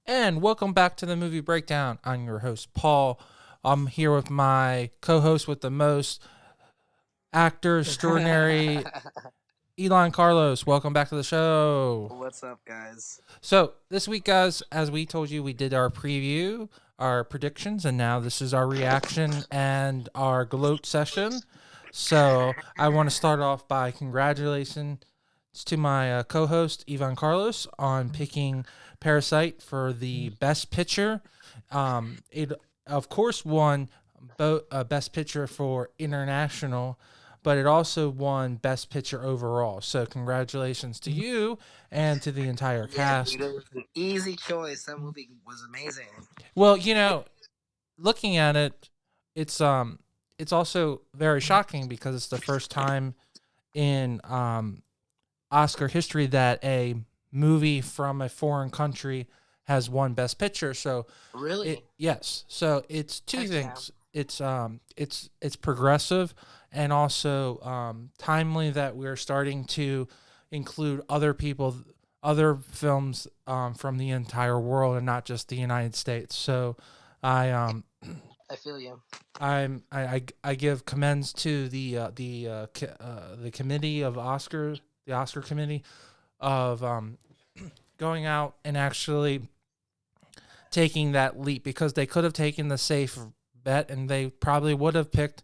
And welcome back to the movie breakdown. I'm your host, Paul. I'm here with my co host with the most, actor extraordinary, Elon Carlos. Welcome back to the show. What's up, guys? So, this week, guys, as we told you, we did our preview, our predictions, and now this is our reaction and our gloat session. So, I want to start off by congratulations to my co-host Ivan Carlos on picking Parasite for the Best Picture. It of course won Best Picture for international, but it also won Best Picture overall. So congratulations to you and to the entire Yeah, dude, cast. it was an easy choice. That movie was amazing. Well, looking at it, it's it's also very shocking because it's the first time in Oscar history that a movie from a foreign country has won Best Picture. So Really? so it's two Heck yeah. things. It's progressive and also timely that we're starting to include other films from the entire world and not just the United States. So I I feel you. I give commends to the committee of Oscar, the Oscar committee, of going out and actually taking that leap, because they could have taken the safe bet and they probably would have picked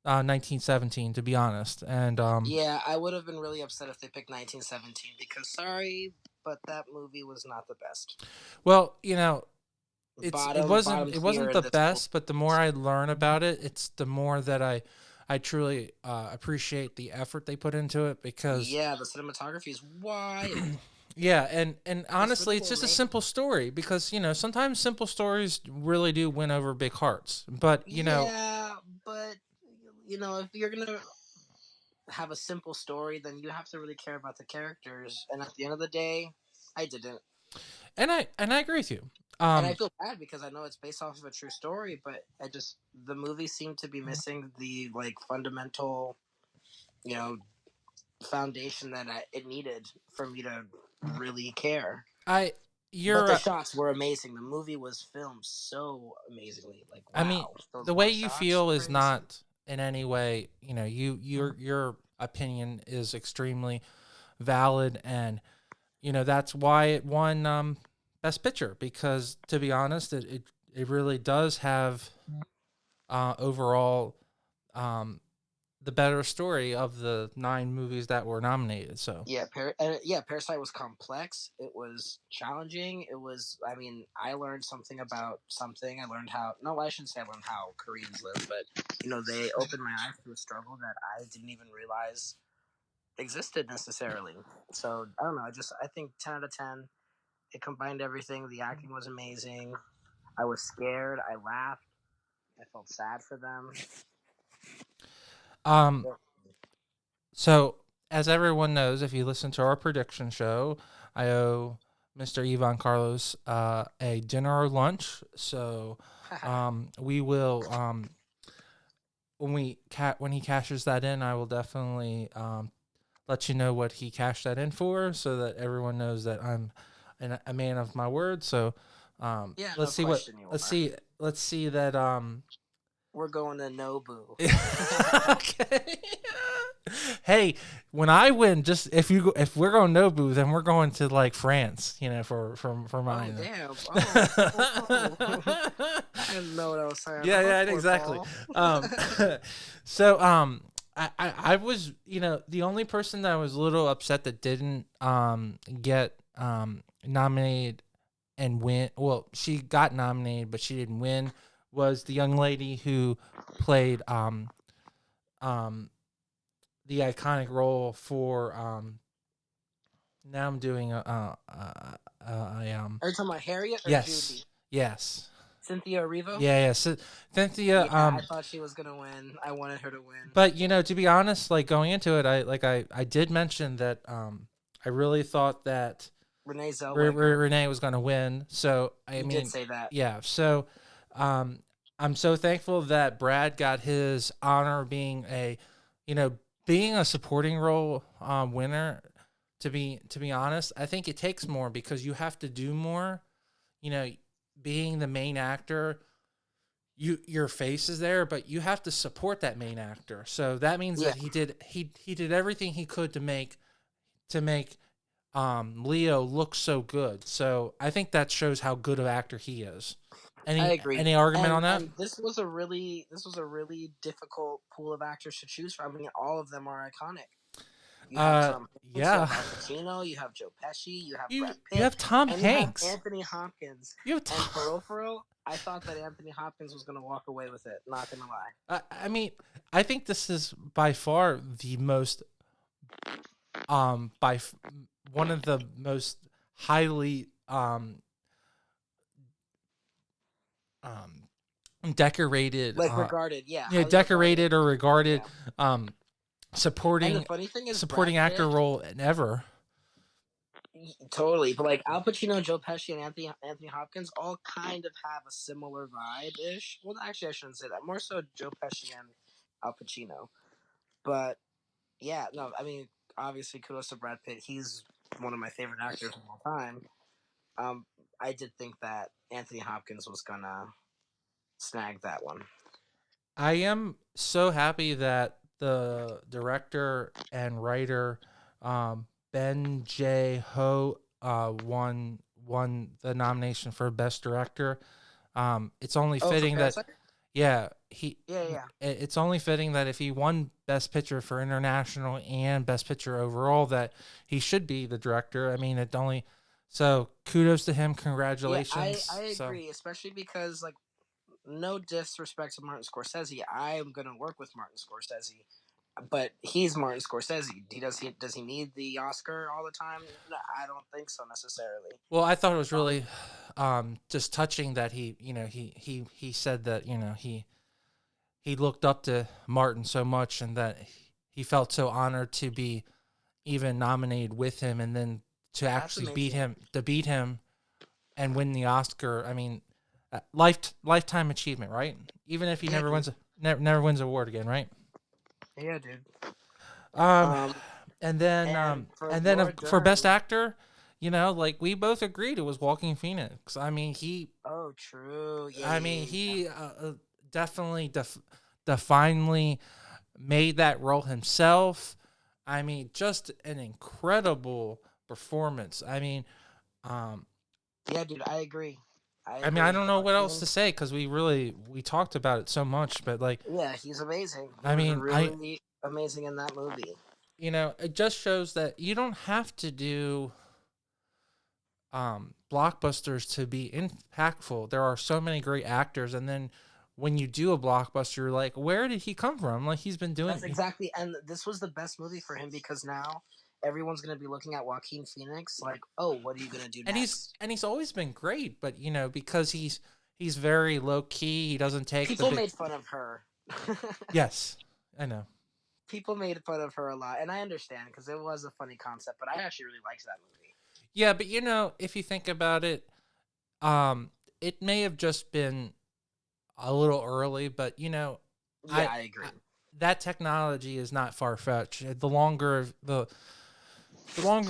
1917, to be honest. And Yeah, I would have been really upset if they picked 1917 because sorry, but that movie was not the best. well, it Bottom wasn't tier in the this whole. best, but the more I learn about it, it's the more that I truly appreciate the effort they put into it, because Yeah, the cinematography is wild. yeah, and It's really honestly, it's well just a made. simple story, because sometimes simple stories really do win over big hearts. But Yeah, but if you're gonna have a simple story, then you have to really care about the characters. And at the end of the day, I didn't. and I agree with you. And I Um, feel bad because I know it's based off of a true story, but the movie seemed to be missing the like fundamental, you know, foundation that it needed for me to really care. I But you're the shots were amazing. The movie was filmed so amazingly. Like I mean, wow, those the way one you shots, feel is crazy. not in any way, your opinion is extremely valid, and that's why it won Best Picture, because to be honest, it really does have overall um, the better story of the 9 movies that were nominated. So, Parasite was complex. It was challenging. It was. I mean, I learned something about something. I learned how. No, I shouldn't say I learned how Koreans live, but they opened my eyes to a struggle that I didn't even realize existed necessarily. So I don't know. I think 10 out of 10. It combined everything. The acting was amazing. I was scared. I laughed. I felt sad for them. um, Yeah. so as everyone knows, if you listen to our prediction show, I owe Mr. Ivan Carlos a dinner or lunch. So we will when he cashes that in, I will definitely let you know what he cashed that in for, so that everyone knows that I'm a man of my word. So Yeah, let's no see what question you are. let's see that We're going to Nobu. okay. Hey, when I win, just if we're going Nobu, then we're going to like France, for Oh mine. damn! Oh. I didn't know what I was signing Yeah, up yeah, for, exactly. Paul. Um, so I was, the only person that I was a little upset that didn't get nominated and win. Well, she got nominated, but she didn't win. Was the young lady who played um the iconic role for now I'm doing Are you talking about Harriet or yes, Judy? yes, Cynthia Erivo? yeah. So Cynthia, Yeah, I thought she was gonna win. I wanted her to win. but to be honest, like going into it, I did mention that I really thought that Renee Zellweger. Renee was going to win. So I You did mean, say that. yeah. So um, I'm so thankful that Brad got his honor being you know, being a supporting role winner. To be honest, I think it takes more, because you have to do more. you know, being the main actor, your face is there, but you have to support that main actor. So that means Yeah, that he did everything he could to make Leo looks so good. So I think that shows how good of an actor he is. I agree. Any argument on And that? this was a really difficult pool of actors to choose from. I mean, all of them are iconic. You have Uh, Tom Hanks, you yeah. have Al Pacino, you have Joe Pesci, you have Brad You Pitt, have Tom and you have Hanks. Anthony Hopkins. You have And Tom. for real, I thought that Anthony Hopkins was gonna walk away with it. Not gonna lie. I mean, I think this is by far the most by one of the most highly decorated Like regarded, yeah, yeah, highly regarded. decorated or regarded Yeah. um And the supporting funny thing is, Brad supporting actor Pitt, role ever. totally. But like Al Pacino, Joe Pesci, and Anthony Hopkins all kind of have a similar vibe ish. Well, actually, I shouldn't say that. More so Joe Pesci and Al Pacino. But yeah, no, I mean, obviously, kudos to Brad Pitt. He's one of my favorite actors of all time. Um, I did think that Anthony Hopkins was gonna snag that one. I am so happy that the director and writer Ben J Ho won the nomination for best director. It's only Oh, for fitting that Parasite. yeah, Yeah, yeah. it's only fitting that if he won best picture for international and best picture overall that he should be the director. I mean, it only so kudos to him, Yeah, I congratulations. So agree, especially because like no disrespect to Martin Scorsese. I am gonna work with Martin Scorsese, but he's Martin Scorsese. Does he need the Oscar all the time? No, I don't think so necessarily. well, I thought it was Um, really just touching that he said that he looked up to Martin so much and that he felt so honored to be even nominated with him and then to that's actually amazing. beat him and win the Oscar. I mean, lifetime achievement, right? Even if he Yeah, dude. never wins an award again, right? Yeah, dude. Um, Um, and for and then Laura for best Dern. actor, like we both agreed it was Walking Phoenix. I mean, Oh, true. Yeah, yeah, yeah, yeah. he definitely definely made that role himself. I mean, just an incredible performance. Um, Yeah, dude. I agree. I I agree. don't know what else to Joaquin. say because we talked about it so much, but like, Yeah, he's amazing. He I was mean, I really amazing in that movie. it just shows that you don't have to do blockbusters to be impactful. There are so many great actors, and then when you do a blockbuster, you're like, where did he come from? Like he's been That's doing, exactly, and this was the best movie for him because now everyone's gonna be looking at Joaquin Phoenix like, oh, what are you gonna do next? and he's always been great, but because he's very low key. He doesn't take the People big. made fun of her. Yes, I know. People made fun of her a lot, and I understand because it was a funny concept. But I actually really liked that movie. Yeah, but if you think about it, it may have just been a little early, but Yeah, I, I agree. I that technology is not far fetched. The longer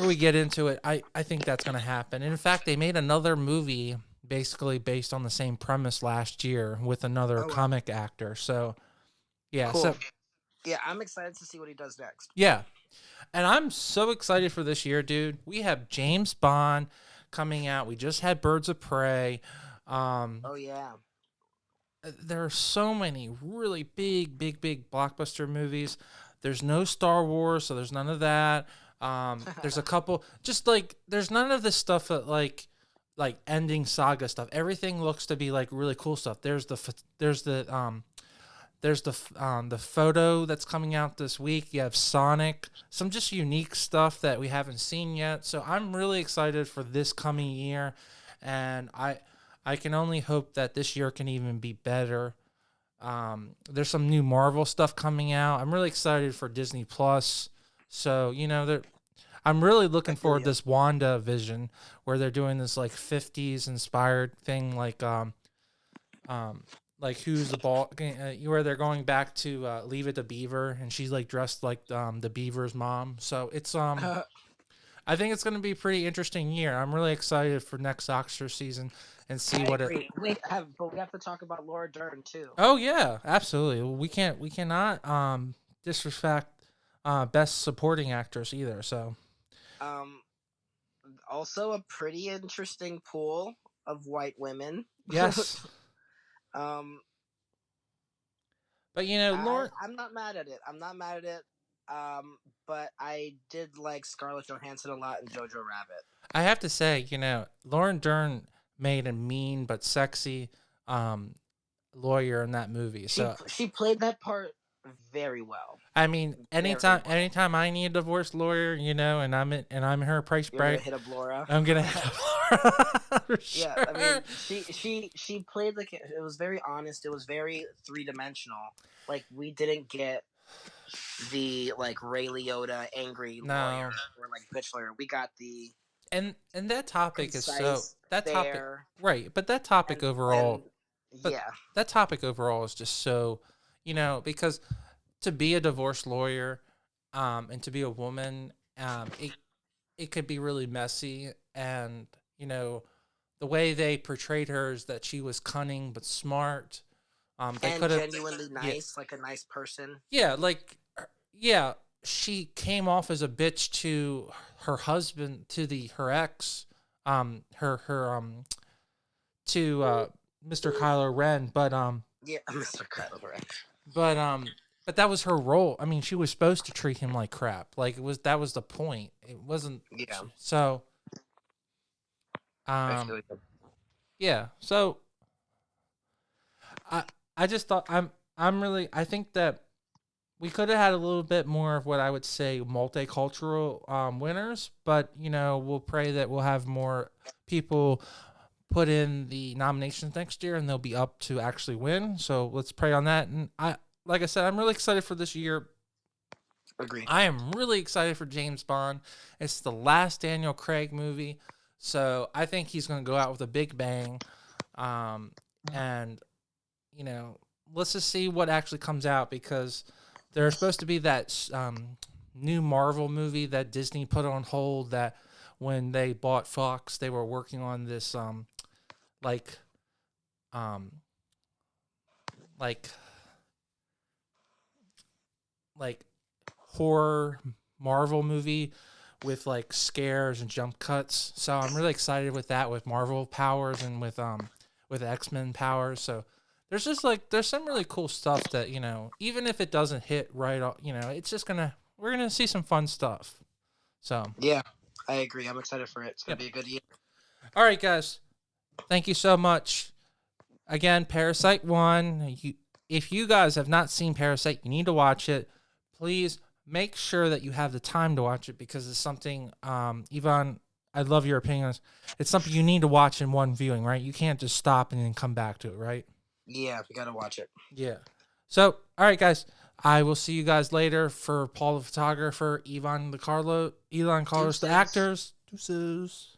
we get into it, I think that's going to happen. And in fact, they made another movie basically based on the same premise last year with another Oh well, comic actor. So yeah, cool. Yeah, I'm excited to see what he does next. yeah, and I'm so excited for this year, dude. We have James Bond coming out. We just had Birds of Prey. Um, Oh yeah. there are so many really big blockbuster movies. There's no Star Wars, so there's none of that. There's a couple, just like there's none of this stuff that like ending saga stuff. Everything looks to be like really cool stuff. There's the photo that's coming out this week. You have Sonic, some just unique stuff that we haven't seen yet. So I'm really excited for this coming year, and I can only hope that this year can even be better. There's some new Marvel stuff coming out. I'm really excited for Disney Plus. So I'm really I looking feel forward you. to this Wanda Vision where they're doing this like 50s inspired thing, um, like who's the ball, where they're going back to Leave It to Beaver, and she's like dressed like the Beaver's mom. So it's I think it's going to be a pretty interesting year. I'm really excited for next Oscar season and see I what it. agree. But we have to talk about Laura Dern too. Oh yeah, absolutely. We cannot disrespect best supporting actress either. So Um, Also a pretty interesting pool of white women. yes, um, but you know, Lauren, I'm not mad at it. I'm not mad at it. But I did like Scarlett Johansson a lot in Jojo Rabbit. I have to say, you know, Lauren Dern made a mean but sexy um lawyer in that movie. So She played that part very well. I mean, Very well. anytime I need a divorce lawyer, you know, and I'm her price You're gonna break, hit up Laura. I'm gonna have Laura for Yeah, sure. I mean, she played like it was very honest. It was very 3 dimensional. Like we didn't get the like Ray Liotta angry lawyer No, or like bitch lawyer. We got the and that topic is so concise, that topic fair, right, but that topic and overall, but yeah, that topic overall is just so, you know, because to be a divorce lawyer, and to be a woman, it could be really messy, and you know the way they portrayed her is that she was cunning but smart. They and could have, genuinely yeah, nice, like a nice person. yeah, like, yeah, she came off as a bitch to her husband, to the her ex, her to Mr. Kylo Ren, Yeah, Mr. Carlo. but but that was her role. I mean, she was supposed to treat him like crap. Like that was the point. It wasn't Yeah, so. I feel Um, like yeah. So I I just thought I'm really I think that we could have had a little bit more of what I would say multicultural winners, but you know we'll pray that we'll have more people put in the nominations next year and they'll be up to actually win. So let's pray on that. And like I said, I'm really excited for this year. agree. I am really excited for James Bond. It's the last Daniel Craig movie, so I think he's going to go out with a big bang. And you know, let's just see what actually comes out because there's supposed to be that new Marvel movie that Disney put on hold. That when they bought Fox, they were working on this like um like like horror Marvel movie with like scares and jump cuts. So I'm really excited with that with Marvel powers and with X-Men powers. So there's just like there's some really cool stuff that, you know, even if it doesn't hit right, you know, it's just we're going to see some fun stuff. So, Yeah, I agree. I'm excited for it. It's gonna yep. be a good year. All right, guys. Thank you so much. Again, Parasite 1. If you guys have not seen Parasite, you need to watch it. Please make sure that you have the time to watch it because it's something, Yvonne, I love your opinions. It's something you need to watch in one viewing, right? You can't just stop and then come back to it, right? Yeah, we gotta watch it. Yeah. So, all right, guys. I will see you guys later for Paul the photographer, Elon Carlos, the Deuces. actors. Deuces.